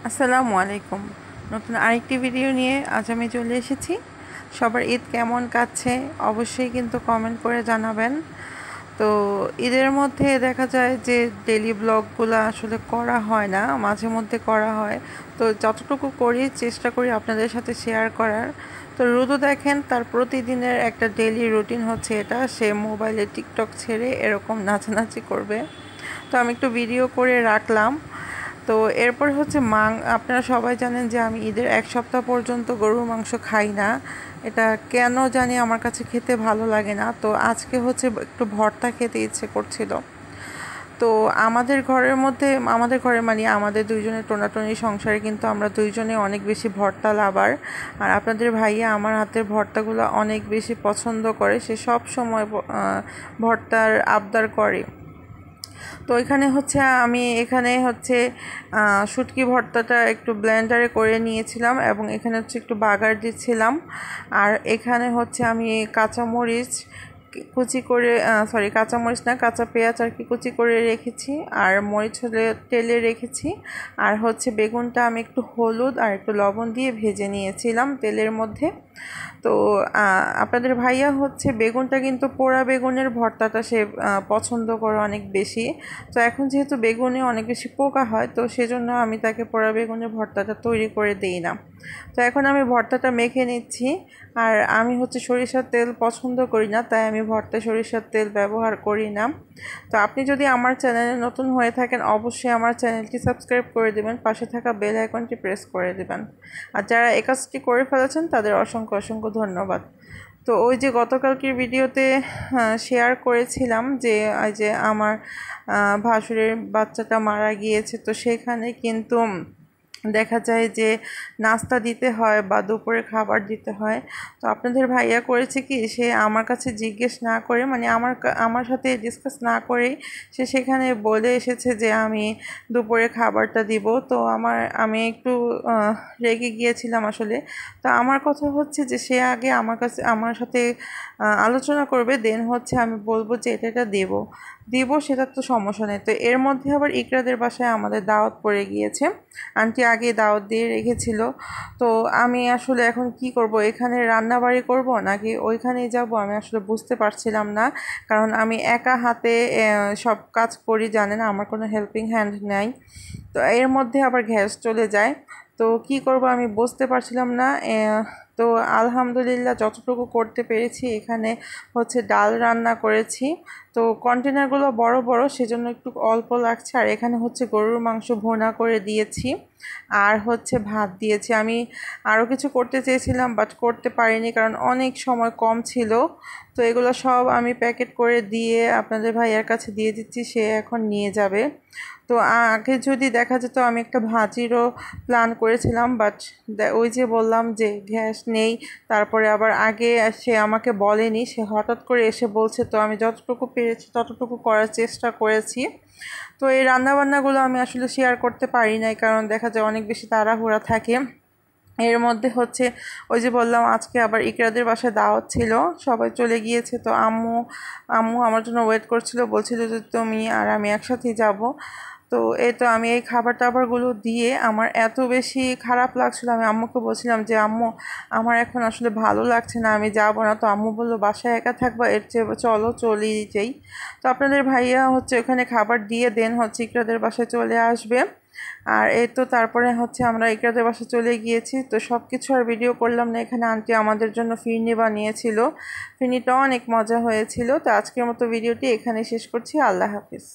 আসসালামু আলাইকুম। নতুন আরেকটি ভিডিও নিয়ে আজ আমি চলে এসেছি। সবার ঈদ কেমন কাটছে অবশ্যই কিন্তু কমেন্ট করে জানাবেন। তো ঈদের মধ্যে দেখা যায় যে ডেইলি ব্লগগুলো আসলে করা হয় না, মাঝে মধ্যে করা হয়। তো যতটুকু করি চেষ্টা করি আপনাদের সাথে শেয়ার করার। তো রুদু দেখেন তার প্রতিদিনের একটা ডেইলি রুটিন হচ্ছে এটা, সে মোবাইলে টিকটক ছেড়ে এরকম নাচানাচি করবে। তো আমি একটু ভিডিও করে রাখলাম। তো এরপর হচ্ছে আপনারা সবাই জানেন যে আমি ঈদের এক সপ্তাহ পর্যন্ত গরুর মাংস খাই না। এটা কেন জানি আমার কাছে খেতে ভালো লাগে না। তো আজকে হচ্ছে একটু ভর্তা খেতে ইচ্ছে করছিল। তো আমাদের ঘরে মানে আমাদের দুইজনের টোনাটনি সংসারে কিন্তু আমরা দুইজনে অনেক বেশি ভর্তা লাভার। আর আপনাদের ভাইয়া আমার হাতের ভর্তাগুলো অনেক বেশি পছন্দ করে, সে সব সময় ভর্তার আবদার করে। তো এখানে হচ্ছে শুটকি ভর্তাটা একটু ব্লেন্ডারে করে নিয়েছিলাম এবং এখানে হচ্ছে একটু বাগার দিচ্ছিলাম। আর এখানে হচ্ছে আমি কাঁচামরিচ কুচি করে কাঁচামরিচ না, কাঁচা পেঁয়াজ আর কি কুচি করে রেখেছি, আর মরিচ হলে তেলে রেখেছি। আর হচ্ছে বেগুনটা আমি একটু হলুদ আর একটু লবণ দিয়ে ভেজে নিয়েছিলাম তেলের মধ্যে। তো আপনাদের ভাইয়া হচ্ছে বেগুনটা কিন্তু পোড়া বেগুনের ভর্তাটা সে পছন্দ করে অনেক বেশি। তো এখন যেহেতু বেগুনে অনেক বেশি পোকা হয়, তো সেজন্য আমি তাকে পোড়া বেগুনের ভর্তাটা তৈরি করে দিই না। তো এখন আমি ভর্তাটা মেখে নিচ্ছি। আর আমি হচ্ছে সরিষার তেল পছন্দ করি না, তাই আমি ভর্তায় সরিষার তেল ব্যবহার করি না। তো আপনি যদি আমার চ্যানেলে নতুন হয়ে থাকেন অবশ্যই আমার চ্যানেলটি সাবস্ক্রাইব করে দেবেন, পাশে থাকা বেল আইকনটি প্রেস করে দেবেন। আর যারা এই কাজটি করে ফেলেছেন তাদের অসংখ্য অসংখ্য ধন্যবাদ। তো ওই যে গতকালকের ভিডিওতে শেয়ার করেছিলাম যে আমার ভাসুরের বাচ্চাটা মারা গিয়েছে, তো সেখানে কিন্তু দেখা যায় যে নাস্তা দিতে হয় বা দুপুরে খাবার দিতে হয়। তো আপনাদের ভাইয়া করেছে কি, সে আমার কাছে জিজ্ঞেস না করে মানে আমার সাথে ডিসকাস না করেই সে সেখানে বলে এসেছে যে আমি দুপুরে খাবারটা দিব। তো আমি একটু রেগে গিয়েছিলাম আসলে। তো আমার কথা হচ্ছে যে সে আগে আমার সাথে আলোচনা করবে, দেন হচ্ছে আমি বলবো যে এটা দিব, সেটার তো সমস্যা নেই। তো এর মধ্যে আবার ইকরাদের বাসায় আমাদের দাওয়াত পড়ে গিয়েছে, আন্টি আগে দাওয়াত দিয়ে রেখেছিল। তো আমি আসলে এখন কি করব, এখানে রান্নাবাড়ি করব নাকি ওইখানেই যাব, আমি আসলে বুঝতে পারছিলাম না। কারণ আমি একা হাতে সব কাজ করি, জানেন আমার কোনো হেল্পিং হ্যান্ড নাই। তো এর মধ্যে আবার গ্যাস চলে যায়, তো কি করব আমি বুঝতে পারছিলাম না। তো আলহামদুলিল্লাহ যতটুকু করতে পেরেছি, এখানে হচ্ছে ডাল রান্না করেছি। তো কন্টেনারগুলো বড় বড় সেজন্য একটু অল্প লাগছে। আর এখানে হচ্ছে গরুর মাংস ভুনা করে দিয়েছি, আর হচ্ছে ভাত দিয়েছি। আমি আরও কিছু করতে চেয়েছিলাম বাট করতে পারিনি, কারণ অনেক সময় কম ছিল। তো এগুলো সব আমি প্যাকেট করে দিয়ে আপনাদের ভাইয়ার কাছে দিয়ে দিচ্ছি, সে এখন নিয়ে যাবে। তো আগে যদি দেখা যেত আমি একটা ভাজিরও প্ল্যান করেছিলাম, বাট ওই যে বললাম যে গ্যাস নেই। তারপরে আবার আগে সে আমাকে বলেনি, সে হঠাৎ করে এসে বলছে। তো আমি যতটুকু পেরেছি ততটুকু করার চেষ্টা করেছি। তো এই রান্নাবান্নাগুলো আমি আসলে শেয়ার করতে পারি নাই, কারণ দেখা যায় অনেক বেশি তাড়াহুড়া থাকে। এর মধ্যে হচ্ছে ওই যে বললাম আজকে আবার ইকরাদের বাসায় দাওয়াত ছিল, সবাই চলে গিয়েছে। তো আম্মু আম্মু আমার জন্য ওয়েট করছিল, বলছিল যে তুমি আর আমি একসাথেই যাব। তো তো আমি এই খাবার টাবারগুলো দিয়ে আমার এত বেশি খারাপ লাগছিল, আমি আম্মুকে বলছিলাম যে আম্মু আমার এখন আসলে ভালো লাগছে না, আমি যাব না। তো আম্মু বললো বাসায় একা থাকবা, এর চেয়ে চলো চলেই যাই। তো আপনাদের ভাইয়া হচ্ছে ওখানে খাবার দিয়ে দেন হচ্ছে ইকরাদের বাসায় চলে আসবে। আর তো তারপরে হচ্ছে আমরা ইকরাদের বাসায় চলে গিয়েছি। তো সব কিছু আর ভিডিও করলাম না, এখানে আন্টি আমাদের জন্য ফিরনি বানিয়েছিল, ফিরনিটা অনেক মজা হয়েছিল। তো আজকের মতো ভিডিওটি এখানে শেষ করছি। আল্লাহ হাফিজ।